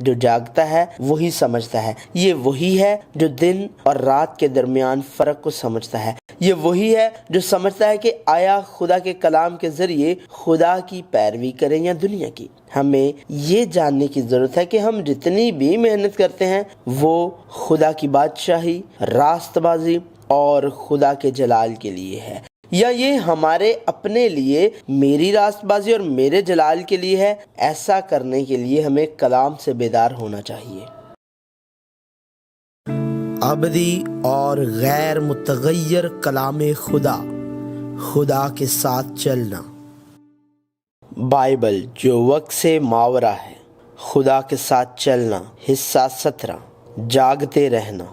جو جاگتا ہے وہی سمجھتا ہے، یہ وہی ہے جو دن اور رات کے درمیان فرق کو سمجھتا ہے، یہ وہی ہے جو سمجھتا ہے کہ آیا خدا کے کلام کے ذریعے خدا کی پیروی کریں یا دنیا کی۔ ہمیں یہ جاننے کی ضرورت ہے کہ ہم جتنی بھی محنت کرتے ہیں وہ خدا کی بادشاہی، راست بازی اور خدا کے جلال کے لیے ہے، یا یہ ہمارے اپنے لیے، میری راست بازی اور میرے جلال کے لیے ہے۔ ایسا کرنے کے لیے ہمیں کلام سے بیدار ہونا چاہیے۔ ابدی اور غیر متغیر کلام خدا، خدا کے ساتھ چلنا۔ بائبل جو وقت سے ماورا ہے، خدا کے ساتھ چلنا۔ حصہ 17، جاگتے رہنا۔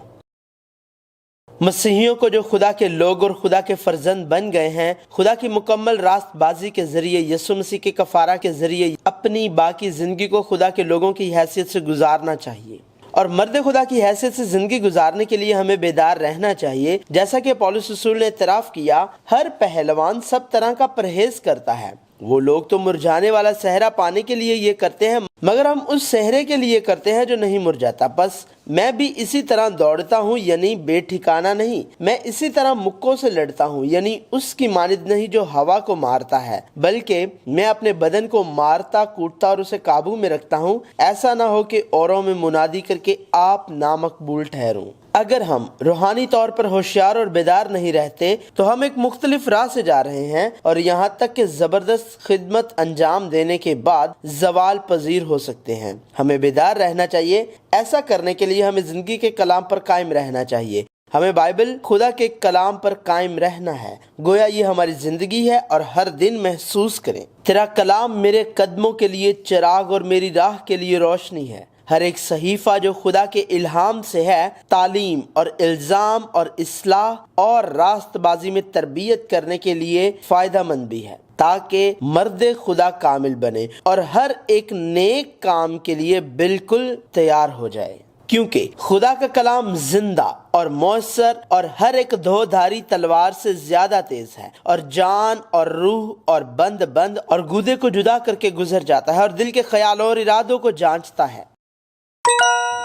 مسیحیوں کو جو خدا کے لوگ اور خدا کے فرزند بن گئے ہیں، خدا کی مکمل راست بازی کے ذریعے، یسوع مسیح کے کفارہ کے ذریعے اپنی باقی زندگی کو خدا کے لوگوں کی حیثیت سے گزارنا چاہیے، اور مرد خدا کی حیثیت سے زندگی گزارنے کے لیے ہمیں بیدار رہنا چاہیے۔ جیسا کہ پولس رسول نے اعتراف کیا، ہر پہلوان سب طرح کا پرہیز کرتا ہے۔ وہ لوگ تو مرجھانے والا صحرا پانے کے لیے یہ کرتے ہیں، مگر ہم اس صحرے کے لیے کرتے ہیں جو نہیں مرجھاتا۔ بس میں بھی اسی طرح دوڑتا ہوں، یعنی بے ٹھکانہ نہیں۔ میں اسی طرح مکوں سے لڑتا ہوں، یعنی اس کی مانند نہیں جو ہوا کو مارتا ہے، بلکہ میں اپنے بدن کو مارتا کوٹتا اور اسے قابو میں رکھتا ہوں، ایسا نہ ہو کہ اوروں میں منادی کر کے آپ نامقبول ٹھہروں۔ اگر ہم روحانی طور پر ہوشیار اور بیدار نہیں رہتے تو ہم ایک مختلف راہ سے جا رہے ہیں، اور یہاں تک کہ زبردست خدمت انجام دینے کے بعد زوال پذیر ہو سکتے ہیں۔ ہمیں بیدار رہنا چاہیے۔ ایسا کرنے کے لیے ہمیں زندگی کے کلام پر قائم رہنا چاہیے۔ ہمیں بائبل، خدا کے کلام پر قائم رہنا ہے، گویا یہ ہماری زندگی ہے، اور ہر دن محسوس کریں، تیرا کلام میرے قدموں کے لیے چراغ اور میری راہ کے لیے روشنی ہے۔ ہر ایک صحیفہ جو خدا کے الہام سے ہے، تعلیم اور الزام اور اصلاح اور راست بازی میں تربیت کرنے کے لیے فائدہ مند بھی ہے، تاکہ مرد خدا کامل بنے اور ہر ایک نیک کام کے لیے بالکل تیار ہو جائے۔ کیونکہ خدا کا کلام زندہ اور مؤثر اور ہر ایک دھو دھاری تلوار سے زیادہ تیز ہے، اور جان اور روح اور بند اور گودے کو جدا کر کے گزر جاتا ہے، اور دل کے خیالوں اور ارادوں کو جانچتا ہے۔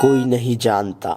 کوئی نہیں جانتا۔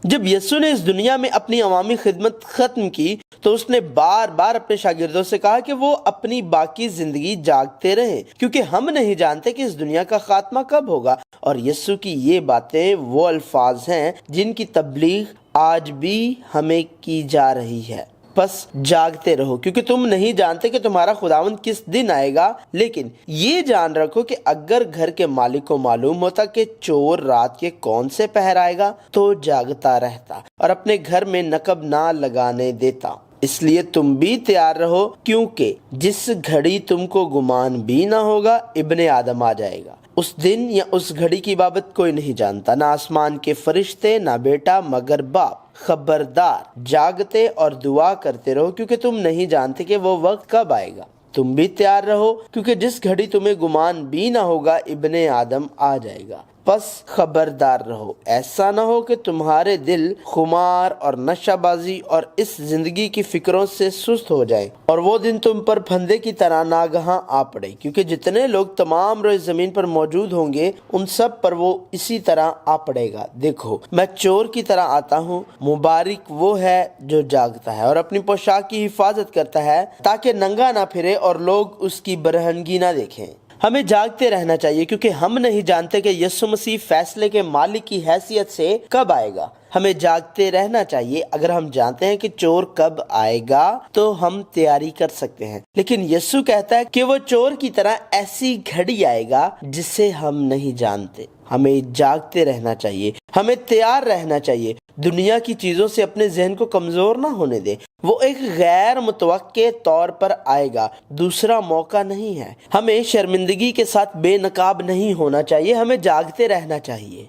جب یسوع نے اس دنیا میں اپنی عوامی خدمت ختم کی تو اس نے بار بار اپنے شاگردوں سے کہا کہ وہ اپنی باقی زندگی جاگتے رہیں، کیونکہ ہم نہیں جانتے کہ اس دنیا کا خاتمہ کب ہوگا۔ اور یسوع کی یہ باتیں وہ الفاظ ہیں جن کی تبلیغ آج بھی ہمیں کی جا رہی ہے۔ بس جاگتے رہو، کیونکہ تم نہیں جانتے کہ تمہارا خداوند کس دن آئے گا۔ لیکن یہ جان رکھو کہ اگر گھر کے مالک کو معلوم ہوتا کہ چور رات کے کون سے پہر آئے گا تو جاگتا رہتا اور اپنے گھر میں نقب نہ لگانے دیتا۔ اس لیے تم بھی تیار رہو، کیونکہ جس گھڑی تم کو گمان بھی نہ ہوگا ابن آدم آ جائے گا۔ اس دن یا اس گھڑی کی بابت کوئی نہیں جانتا، نہ آسمان کے فرشتے، نہ بیٹا، مگر باپ۔ خبردار، جاگتے اور دعا کرتے رہو، کیونکہ تم نہیں جانتے کہ وہ وقت کب آئے گا۔ تم بھی تیار رہو، کیونکہ جس گھڑی تمہیں گمان بھی نہ ہوگا ابن آدم آ جائے گا۔ بس خبردار رہو، ایسا نہ ہو کہ تمہارے دل خمار اور نشہ بازی اور اس زندگی کی فکروں سے سست ہو جائیں، اور وہ دن تم پر پھندے کی طرح ناگہاں آ پڑے، کیونکہ جتنے لوگ تمام روز زمین پر موجود ہوں گے ان سب پر وہ اسی طرح آ پڑے گا۔ دیکھو، میں چور کی طرح آتا ہوں۔ مبارک وہ ہے جو جاگتا ہے اور اپنی پوشاک کی حفاظت کرتا ہے، تاکہ ننگا نہ پھرے اور لوگ اس کی برہنگی نہ دیکھیں۔ ہمیں جاگتے رہنا چاہیے، کیونکہ ہم نہیں جانتے کہ یسوع مسیح فیصلے کے مالک کی حیثیت سے کب آئے گا۔ ہمیں جاگتے رہنا چاہیے۔ اگر ہم جانتے ہیں کہ چور کب آئے گا تو ہم تیاری کر سکتے ہیں، لیکن یسوع کہتا ہے کہ وہ چور کی طرح ایسی گھڑی آئے گا جسے ہم نہیں جانتے۔ ہمیں جاگتے رہنا چاہیے، ہمیں تیار رہنا چاہیے۔ دنیا کی چیزوں سے اپنے ذہن کو کمزور نہ ہونے دیں، وہ ایک غیر متوقع طور پر آئے گا، دوسرا موقع نہیں ہے۔ ہمیں شرمندگی کے ساتھ بے نقاب نہیں ہونا چاہیے، ہمیں جاگتے رہنا چاہیے۔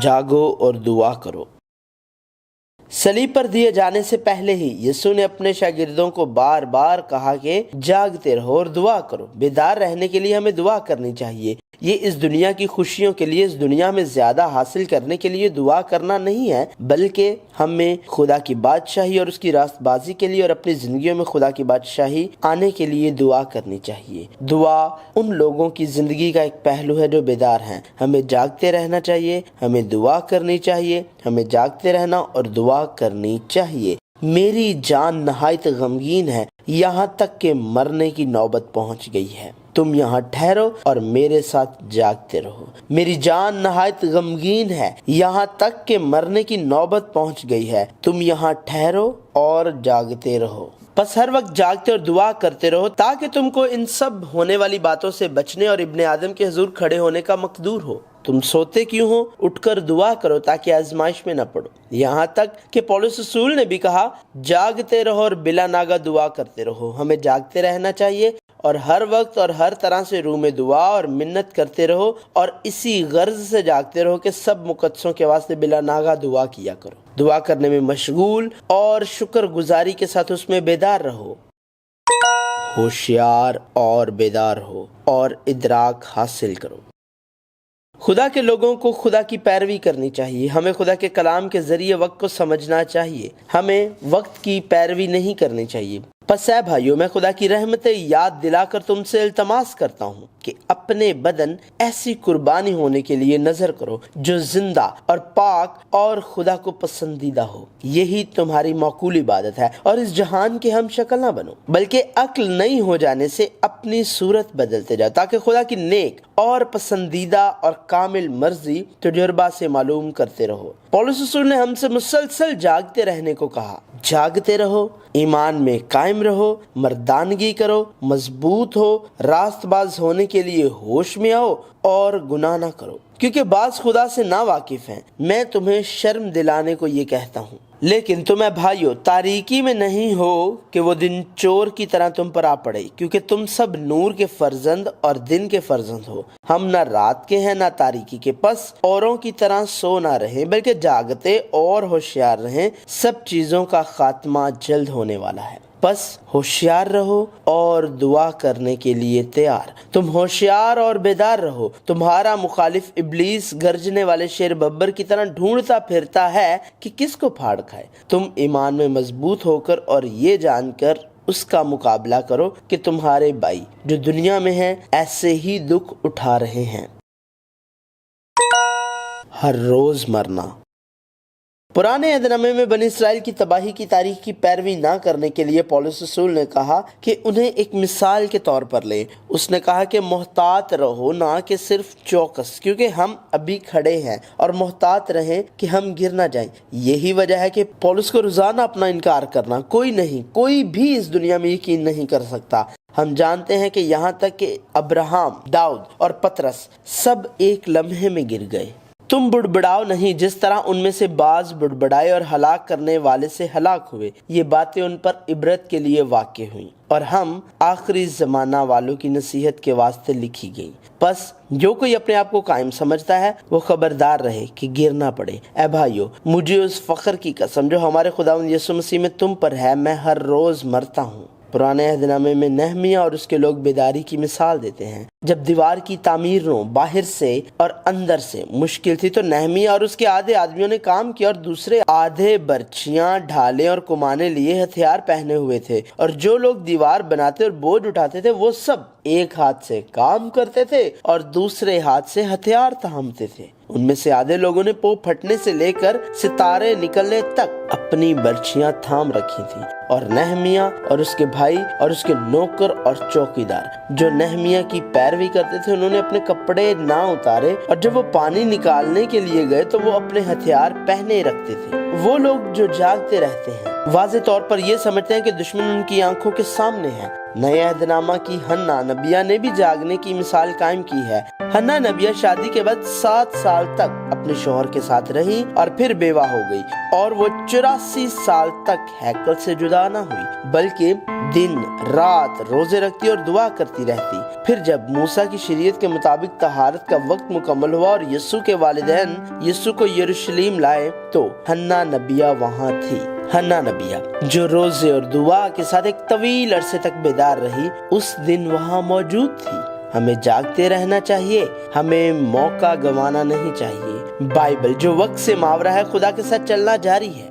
جاگو اور دعا کرو۔ सलीब पर दिए जाने से पहले ही यीशु ने अपने शागिर्दों को बार बार कहा कि जागते रहो और दुआ करो। बेदार रहने के लिए हमें दुआ करनी चाहिए। ये इस दुनिया की खुशियों के लिए, इस दुनिया में ज्यादा हासिल करने के लिए दुआ करना नहीं है, बल्कि हमें खुदा की बादशाही और उसकी रास्तबाजी के लिए और अपनी जिंदगियों में खुदा की बादशाही आने के लिए दुआ करनी चाहिए। दुआ उन लोगों की जिंदगी का एक पहलू है जो बेदार हैं। हमें जागते रहना चाहिए, हमें दुआ करनी चाहिए, हमें जागते रहना और दुआ करनी चाहिए। मेरी जान नहायत गमगीन है, यहाँ तक के मरने की नौबत पहुँच गई है। तुम यहाँ ठहरो और मेरे साथ जागते रहो। मेरी जान नहायत गमगीन है, यहाँ तक के मरने की नौबत पहुँच गई है। तुम यहाँ ठहरो और जागते रहो। बस हर वक्त जागते और दुआ करते रहो ताकि तुमको इन सब होने वाली बातों से बचने और इब्ने आदम के हुजूर खड़े होने का मकदूर हो। तुम सोते क्यों हो? उठकर दुआ करो ताकि आजमाइश में न पड़ो। यहाँ तक कि पौलुस रसूल ने भी कहा, जागते रहो और बिला नागा दुआ करते रहो। हमें जागते रहना चाहिए और हर वक्त और हर तरह से रूह में दुआ और मिन्नत करते रहो और इसी गर्ज से जागते रहो कि सब मुकद्दसों के वास्ते बिला नागा दुआ किया करो। दुआ करने में मशगूल और शुक्रगुजारी के साथ उसमें बेदार रहो। होशियार और बेदार हो और इदराक हासिल करो। खुदा के लोगों को खुदा की पैरवी करनी चाहिए। हमें खुदा के कलाम के जरिए वक्त को समझना चाहिए। हमें वक्त की पैरवी नहीं करनी चाहिए। बस ऐ भाइयों, मैं खुदा की रहमतें याद दिलाकर तुमसे इल्तमास करता हूँ कि अपने बदन ऐसी कुर्बानी होने के लिए नजर करो जो जिंदा और पाक और खुदा को पसंदीदा हो। यही तुम्हारी माकूल इबादत है। और इस जहान के हम शक्ल ना बनो, बल्कि अक्ल नई हो जाने से अपनी सूरत बदलते जाओ ताकि खुदा की नेक और पसंदीदा और कामिल मर्जी तजुर्बा से मालूम करते रहो। पौलुस रसूल ने हमसे मुसलसल जागते रहने को कहा। जागते रहो, ईमान में कायम रहो, मर्दानगी करो, मजबूत हो, रास्तबाज होने के लिए होश में आओ और गुनाह ना करो, क्योंकि बाज खुदा से ना वाकिफ हैं। मैं तुम्हें शर्म दिलाने को ये कहता हूँ। लेकिन तुम्हें भाइयों, तारीकी में नहीं हो कि वो दिन चोर की तरह तुम पर आ पड़े, क्योंकि तुम सब नूर के फर्जंद और दिन के फर्जंद हो। हम ना रात के हैं ना तारीकी के। बस औरों की तरह सो ना रहें, बल्कि जागते और होशियार रहें। सब चीजों का खात्मा जल्द होने वाला है। बस होशियार रहो और दुआ करने के लिए तैयार। तुम होशियार और बेदार रहो। तुम्हारा मुखालिफ इब्लीस गर्जने वाले शेर बब्बर की तरह ढूंढता फिरता है कि किसको फाड़ खाए। तुम ईमान में मजबूत होकर और ये जानकर उसका मुकाबला करो कि तुम्हारे भाई जो दुनिया में हैं ऐसे ही दुख उठा रहे हैं। हर रोज मरना। पुराने अहदनामे में बनी इसराइल की तबाही की तारीख की पैरवी ना करने के लिए पौलुस रसूल ने कहा कि उन्हें एक मिसाल के तौर पर ले। उसने कहा कि मोहतात रहो, ना कि सिर्फ चौकस, क्योंकि हम अभी खड़े हैं, और मोहतात रहें कि हम गिर ना जाएं। यही वजह है कि पौलुस को रोजाना अपना इनकार करना कोई भी इस दुनिया में यकीन नहीं कर सकता। हम जानते हैं कि यहाँ तक कि अब्राहम, दाऊद और पतरस सब एक लम्हे में गिर गए। तुम बुड़बड़ाओ नहीं जिस तरह उनमें से बाज बुड़बड़ाए और हलाक करने वाले से हलाक हुए। ये बातें उन पर इबरत के लिए वाक़ हुई और हम आखिरी जमाना वालों की नसीहत के वास्ते लिखी गई। बस जो कोई अपने आप को कायम समझता है वो खबरदार रहे कि गिर ना पड़े। ऐ भाइयों, मुझे उस फख्र की कसम जो हमारे खुदावंद यीशु मसीह में तुम पर है, मैं हर रोज मरता हूँ। पुराने अहदनामे में नहमिया और उसके लोग बेदारी की मिसाल देते हैं। जब दीवार की तामीर बाहर से और अंदर से मुश्किल थी तो नहमिया और उसके आधे आदमियों ने काम किया और दूसरे आधे बर्छियां, ढाले और कुमाने लिए हथियार पहने हुए थे। और जो लोग दीवार बनाते और बोझ उठाते थे वो सब एक हाथ से काम करते थे और दूसरे हाथ से हथियार थामते थे। उनमें से आधे लोगों ने पो फटने से लेकर सितारे निकलने तक अपनी बर्छियां थाम रखी थी। और नहमिया और उसके भाई और उसके नौकर और चौकीदार जो नहमिया की पैरवी करते थे, उन्होंने अपने कपड़े ना उतारे, और जब वो पानी निकालने के लिए गए तो वो अपने हथियार पहने रखते थे। वो लोग जो जागते रहते हैं वाज़े तौर पर ये समझते हैं कि दुश्मन उनकी आंखों के सामने है। नए अहदनामा की हन्ना नबिया ने भी जागने की मिसाल कायम की है। हन्ना नबिया शादी के बाद 7 साल तक अपने शौहर के साथ रही और फिर बेवा हो गई, और वो 84 साल तक हैकल से जुदा न हुई, बल्कि दिन रात रोजे रखती और दुआ करती रहती। फिर जब मूसा की शरीयत के मुताबिक तहारत का वक्त मुकम्मल हुआ और यीशु के वालिदैन यीशु को यरूशलेम लाए तो हन्ना نبیہ وہاں تھی، ہنا نبیہ، جو روزے اور دعا کے ساتھ ایک طویل عرصے تک بیدار رہی، اس دن وہاں موجود تھی۔ ہمیں جاگتے رہنا چاہیے، ہمیں موقع گنوانا نہیں چاہیے۔ بائبل جو وقت سے ماورا ہے، خدا کے ساتھ چلنا جاری ہے۔